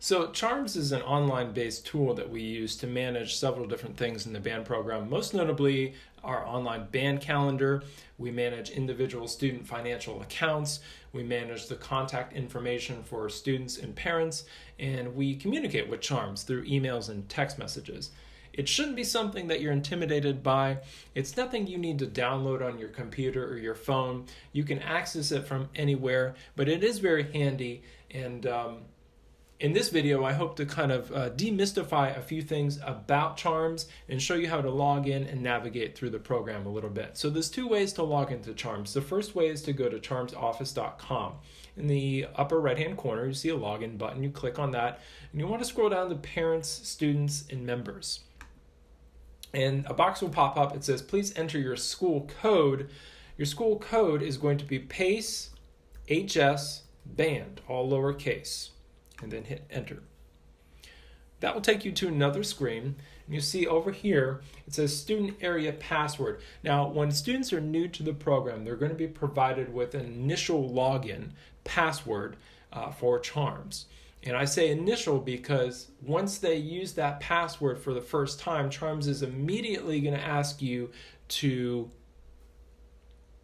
So CHARMS is an online-based tool that we use to manage several different things in the band program, most notably our online band calendar. We manage individual student financial accounts. We manage the contact information for students and parents, and we communicate with CHARMS through emails and text messages. It shouldn't be something that you're intimidated by. It's nothing you need to download on your computer or your phone. You can access it from anywhere, but it is very handy. And in this video, I hope to kind of demystify a few things about CHARMS and show you how to log in and navigate through the program a little bit. So there's two ways to log into CHARMS. The first way is to go to charmsoffice.com. In the upper right-hand corner, you see a login button. You click on that, and you want to scroll down to Parents, Students, and Members. And a box will pop up. It says, please enter your school code. Your school code is going to be PACE HS BAND, all lowercase, and then hit enter. That will take you to another screen, and you see over here it says student area password. Now, when students are new to the program, they're going to be provided with an initial login password for CHARMS. And I say initial because once they use that password for the first time, CHARMS is immediately going to ask you to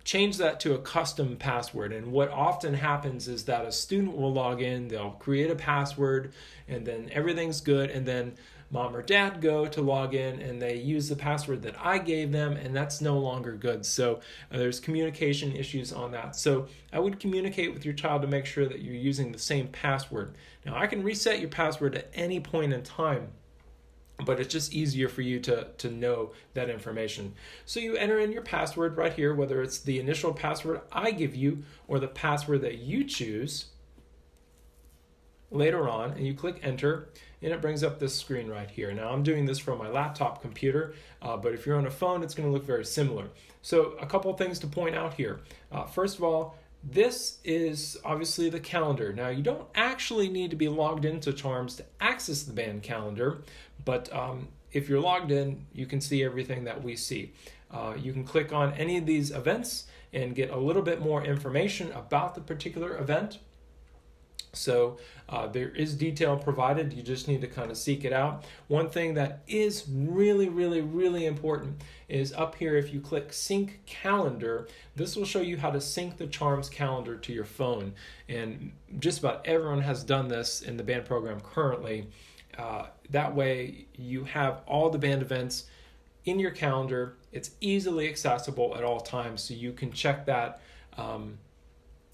change that to a custom password. And what often happens is that a student will log in, they'll create a password, and then everything's good, and then mom or dad go to log in and they use the password that I gave them, and that's no longer good. So there's communication issues on that. So I would communicate with your child to make sure that you're using the same password. Now, I can reset your password at any point in time, but it's just easier for you to know that information. So you enter in your password right here, whether it's the initial password I give you or the password that you choose later on, and you click enter, and it brings up this screen right here. Now, I'm doing this from my laptop computer, but if you're on a phone, it's going to look very similar. So a couple of things to point out here. First of all, this is obviously the calendar. Now, you don't actually need to be logged into CHARMS to access the band calendar, but if you're logged in, you can see everything that we see. You can click on any of these events and get a little bit more information about the particular event. So there is detail provided. You just need to kind of seek it out. One thing that is really, really, really important is up here. If you click sync calendar, this will show you how to sync the CHARMS calendar to your phone. And just about everyone has done this in the band program currently. That way you have all the band events in your calendar. It's easily accessible at all times, so you can check that.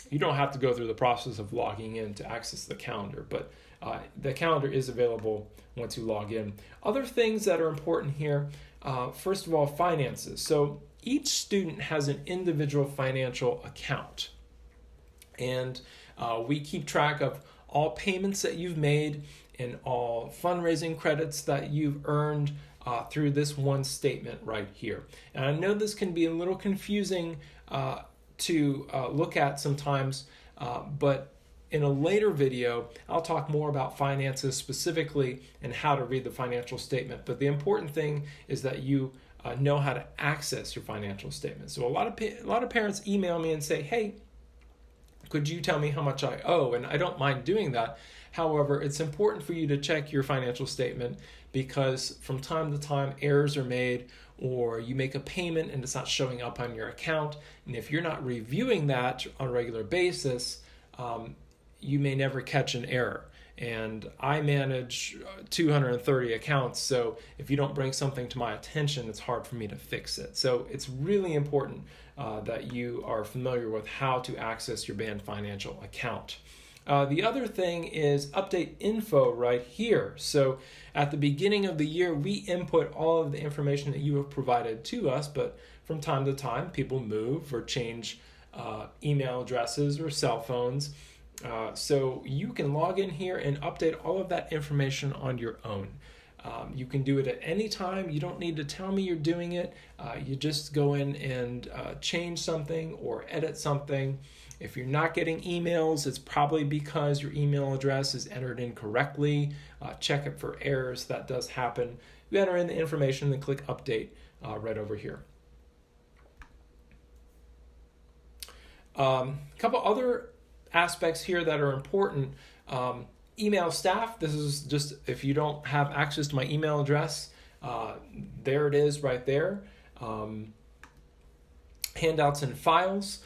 You don't have to go through the process of logging in to access the calendar, but the calendar is available once you log in. Other things that are important here, first of all, finances. So each student has an individual financial account, and we keep track of all payments that you've made and all fundraising credits that you've earned through this one statement right here. And I know this can be a little confusing to look at sometimes, but in a later video, I'll talk more about finances specifically and how to read the financial statement. But the important thing is that you know how to access your financial statement. So a lot of parents email me and say, hey, could you tell me how much I owe? And I don't mind doing that. However, it's important for you to check your financial statement because from time to time errors are made, or you make a payment and it's not showing up on your account. And if you're not reviewing that on a regular basis, you may never catch an error. And I manage 230 accounts, so if you don't bring something to my attention, it's hard for me to fix it. So it's really important that you are familiar with how to access your band financial account. The other thing is update info right here. So at the beginning of the year, we input all of the information that you have provided to us, but from time to time, people move or change email addresses or cell phones. So you can log in here and update all of that information on your own. You can do it at any time. You don't need to tell me you're doing it. You just go in and change something or edit something. If you're not getting emails, it's probably because your email address is entered incorrectly. Check it for errors. That does happen. You enter in the information and click update right over here. A couple other aspects here that are important. email staff. This is just if you don't have access to my email address, there it is right there. Handouts and files.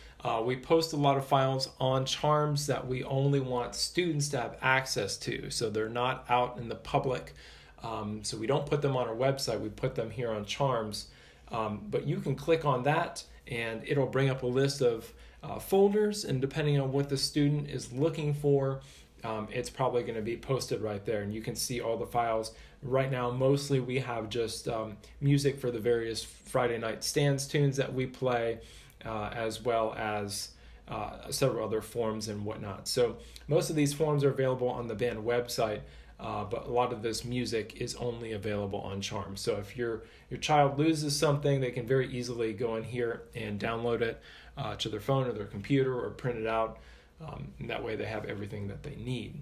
We post a lot of files on CHARMS that we only want students to have access to, so they're not out in the public. So we don't put them on our website, we put them here on CHARMS. But you can click on that and it'll bring up a list of folders, and depending on what the student is looking for, it's probably going to be posted right there, and you can see all the files. Right now, mostly we have just music for the various Friday night stands tunes that we play, as well as several other forms and whatnot. So most of these forms are available on the band website, but a lot of this music is only available on CHARMS. So if your child loses something, they can very easily go in here and download it to their phone or their computer, or print it out. And that way they have everything that they need.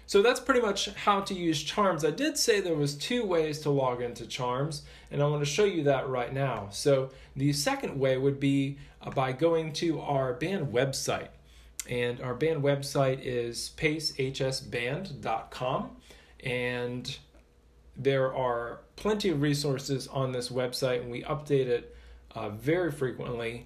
So that's pretty much how to use CHARMS. I did say there was 2 ways to log into CHARMS, and I want to show you that right now. So the second way would be by going to our band website. And our band website is pacehsband.com, and there are plenty of resources on this website, and we update it very frequently.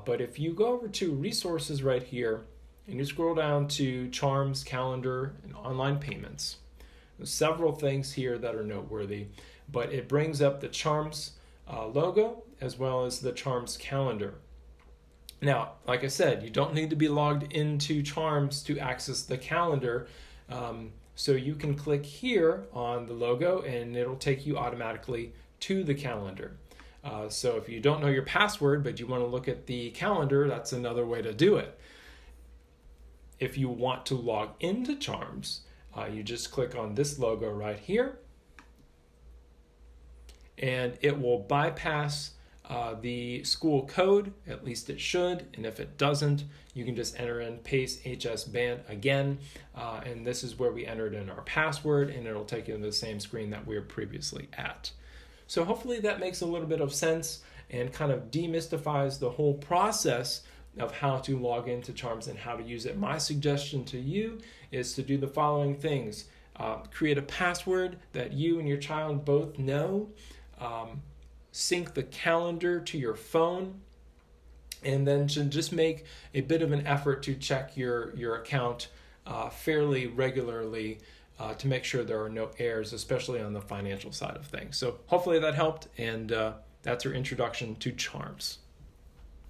But if you go over to resources right here, and you scroll down to CHARMS, calendar, and online payments, there's several things here that are noteworthy, but it brings up the CHARMS logo as well as the CHARMS calendar. Now, like I said, you don't need to be logged into CHARMS to access the calendar, so you can click here on the logo and it'll take you automatically to the calendar. So if you don't know your password but you want to look at the calendar, that's another way to do it. If you want to log into CHARMS, you just click on this logo right here, and it will bypass the school code, at least it should, and if it doesn't, you can just enter in Pace HS Band again, and this is where we entered in our password, and it'll take you to the same screen that we were previously at. So hopefully that makes a little bit of sense and kind of demystifies the whole process of how to log into CHARMS and how to use it. My suggestion to you is to do the following things. Create a password that you and your child both know. Sync the calendar to your phone, and then just make a bit of an effort to check your account fairly regularly to make sure there are no errors, especially on the financial side of things. So hopefully that helped, and that's your introduction to CHARMS.